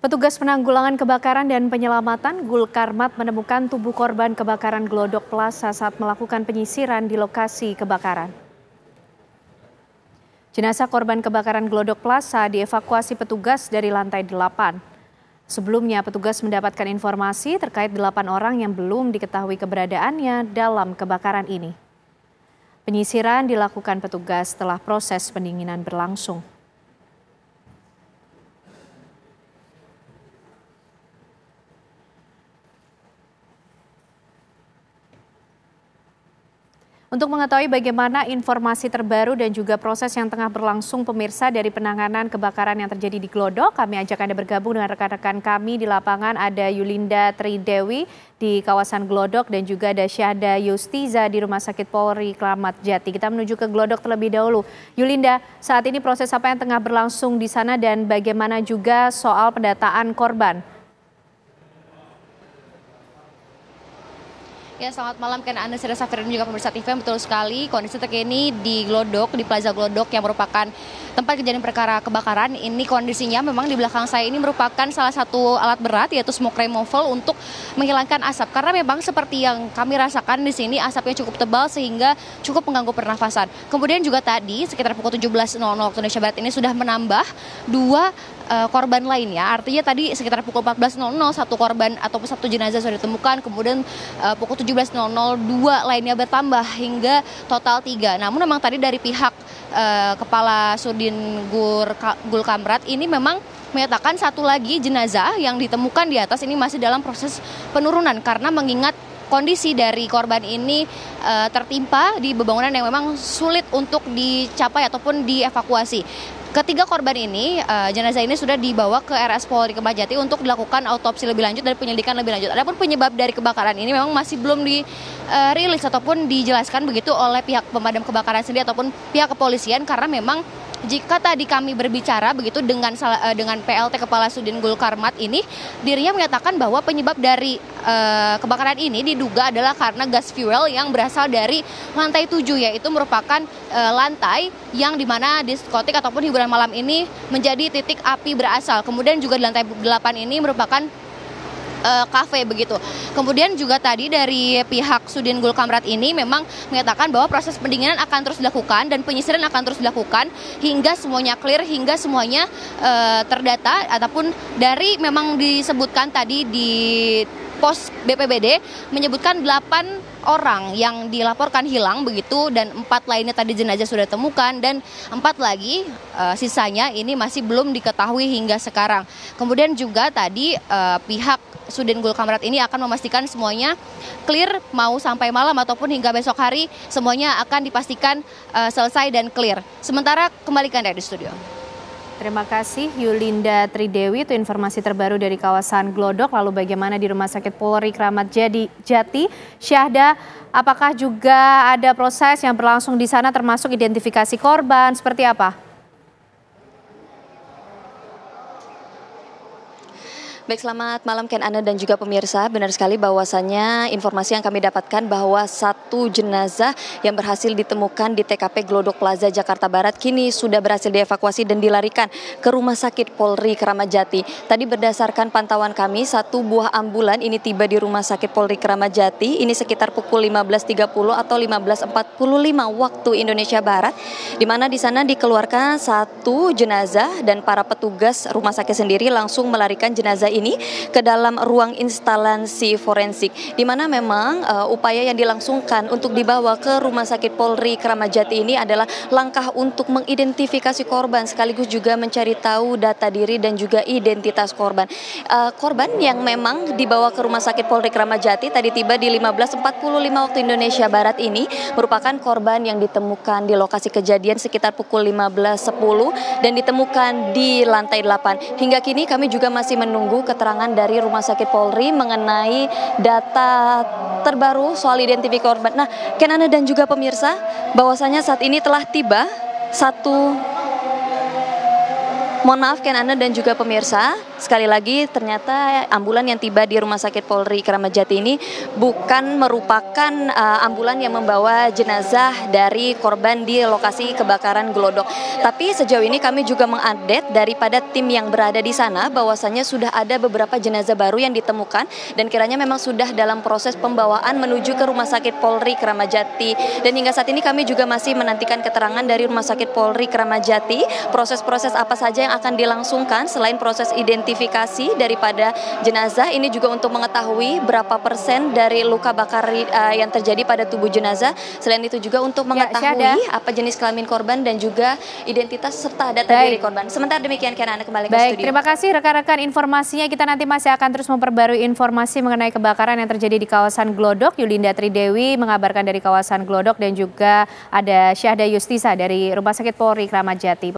Petugas penanggulangan kebakaran dan penyelamatan Gulkarmat menemukan tubuh korban kebakaran Glodok Plaza saat melakukan penyisiran di lokasi kebakaran. Jenazah korban kebakaran Glodok Plaza dievakuasi petugas dari lantai 8. Sebelumnya petugas mendapatkan informasi terkait 8 orang yang belum diketahui keberadaannya dalam kebakaran ini. Penyisiran dilakukan petugas setelah proses pendinginan berlangsung. Untuk mengetahui bagaimana informasi terbaru dan juga proses yang tengah berlangsung pemirsa dari penanganan kebakaran yang terjadi di Glodok, kami ajak Anda bergabung dengan rekan-rekan kami di lapangan. Ada Yulinda Tridewi di kawasan Glodok dan juga ada Syahda Yustiza di Rumah Sakit Polri Kramat Jati. Kita menuju ke Glodok terlebih dahulu. Yulinda, saat ini proses apa yang tengah berlangsung di sana dan bagaimana juga soal pendataan korban? Ya, selamat malam Ken Anda, Sira Safir dan juga pemirsa TV. Betul sekali, kondisi terkini di Glodok, di Plaza Glodok yang merupakan tempat kejadian perkara kebakaran. Ini kondisinya memang di belakang saya ini merupakan salah satu alat berat yaitu smoke removal untuk menghilangkan asap. Karena memang seperti yang kami rasakan di sini asapnya cukup tebal sehingga cukup mengganggu pernafasan. Kemudian juga tadi sekitar pukul 17.00 waktu Indonesia Barat ini sudah menambah 2 korban lainnya. Artinya tadi sekitar pukul 14.00 satu korban ataupun satu jenazah sudah ditemukan. Kemudian pukul 17.00 2 lainnya bertambah hingga total 3. Namun memang tadi dari pihak Kepala Sudin Gulkarmat ini memang menyatakan satu lagi jenazah yang ditemukan di atas ini masih dalam proses penurunan karena mengingat kondisi dari korban ini tertimpa di bangunan yang memang sulit untuk dicapai ataupun dievakuasi. Ketiga korban ini, jenazah ini sudah dibawa ke RS Polri Kramat Jati untuk dilakukan autopsi lebih lanjut dan penyelidikan lebih lanjut. Adapun penyebab dari kebakaran ini memang masih belum dirilis ataupun dijelaskan begitu oleh pihak pemadam kebakaran sendiri ataupun pihak kepolisian karena memang jika tadi kami berbicara begitu dengan PLT Kepala Sudin Gulkarmat ini, dirinya menyatakan bahwa penyebab dari kebakaran ini diduga adalah karena gas fuel yang berasal dari lantai 7, yaitu merupakan lantai yang dimana diskotik ataupun hiburan malam ini menjadi titik api berasal. Kemudian juga di lantai 8 ini merupakan kafe begitu. Kemudian juga tadi dari pihak Sudin Gulkarmat ini memang menyatakan bahwa proses pendinginan akan terus dilakukan dan penyisiran akan terus dilakukan hingga semuanya clear, hingga semuanya terdata ataupun dari memang disebutkan tadi di pos BPBD menyebutkan 8 orang yang dilaporkan hilang begitu dan 4 lainnya tadi jenazah sudah ditemukan dan 4 lagi sisanya ini masih belum diketahui hingga sekarang. Kemudian juga tadi pihak Sudin Gulkarmat ini akan memastikan semuanya clear mau sampai malam ataupun hingga besok hari semuanya akan dipastikan selesai dan clear. Sementara kembalikan dari studio. Terima kasih Yulinda Tridewi, itu informasi terbaru dari kawasan Glodok. Lalu bagaimana di Rumah Sakit Polri Kramat Jati? Syahda, apakah juga ada proses yang berlangsung di sana termasuk identifikasi korban, seperti apa? Baik, selamat malam Ken Anda dan juga pemirsa. Benar sekali bahwasannya informasi yang kami dapatkan bahwa satu jenazah yang berhasil ditemukan di TKP Glodok Plaza Jakarta Barat kini sudah berhasil dievakuasi dan dilarikan ke Rumah Sakit Polri Kramat Jati. Tadi berdasarkan pantauan kami, satu buah ambulan ini tiba di Rumah Sakit Polri Kramat Jati. Ini sekitar pukul 15.30 atau 15.45 waktu Indonesia Barat, di mana di sana dikeluarkan satu jenazah dan para petugas rumah sakit sendiri langsung melarikan jenazah ini ke dalam ruang instalasi forensik, di mana memang upaya yang dilangsungkan untuk dibawa ke Rumah Sakit Polri Kramat Jati ini adalah langkah untuk mengidentifikasi korban sekaligus juga mencari tahu data diri dan juga identitas korban. Korban yang memang dibawa ke Rumah Sakit Polri Kramat Jati tadi tiba di 15.45 waktu Indonesia Barat ini merupakan korban yang ditemukan di lokasi kejadian sekitar pukul 15.10 dan ditemukan di lantai 8. Hingga kini kami juga masih menunggu keterangan dari Rumah Sakit Polri mengenai data terbaru soal identifikasi korban. Nah, Ken Anda dan juga pemirsa, bahwasanya saat ini telah tiba Ken Anda dan juga pemirsa, sekali lagi ternyata ambulan yang tiba di Rumah Sakit Polri Kramat Jati ini bukan merupakan ambulan yang membawa jenazah dari korban di lokasi kebakaran Glodok. Tapi sejauh ini kami juga mengupdate daripada tim yang berada di sana bahwasannya sudah ada beberapa jenazah baru yang ditemukan dan kiranya memang sudah dalam proses pembawaan menuju ke Rumah Sakit Polri Kramat Jati. Dan hingga saat ini kami juga masih menantikan keterangan dari Rumah Sakit Polri Kramat Jati, proses-proses apa saja yang akan dilangsungkan selain proses identifikasi daripada jenazah ini juga untuk mengetahui berapa persen dari luka bakar yang terjadi pada tubuh jenazah. Selain itu juga untuk mengetahui apa jenis kelamin korban dan juga identitas serta data diri korban. Sementara demikian, Anda kembali ke studio. Terima kasih rekan-rekan informasinya. Kita nanti masih akan terus memperbarui informasi mengenai kebakaran yang terjadi di kawasan Glodok. Yulinda Tridewi mengabarkan dari kawasan Glodok dan juga ada Syahda Justisa dari Rumah Sakit Polri Kramat Jati.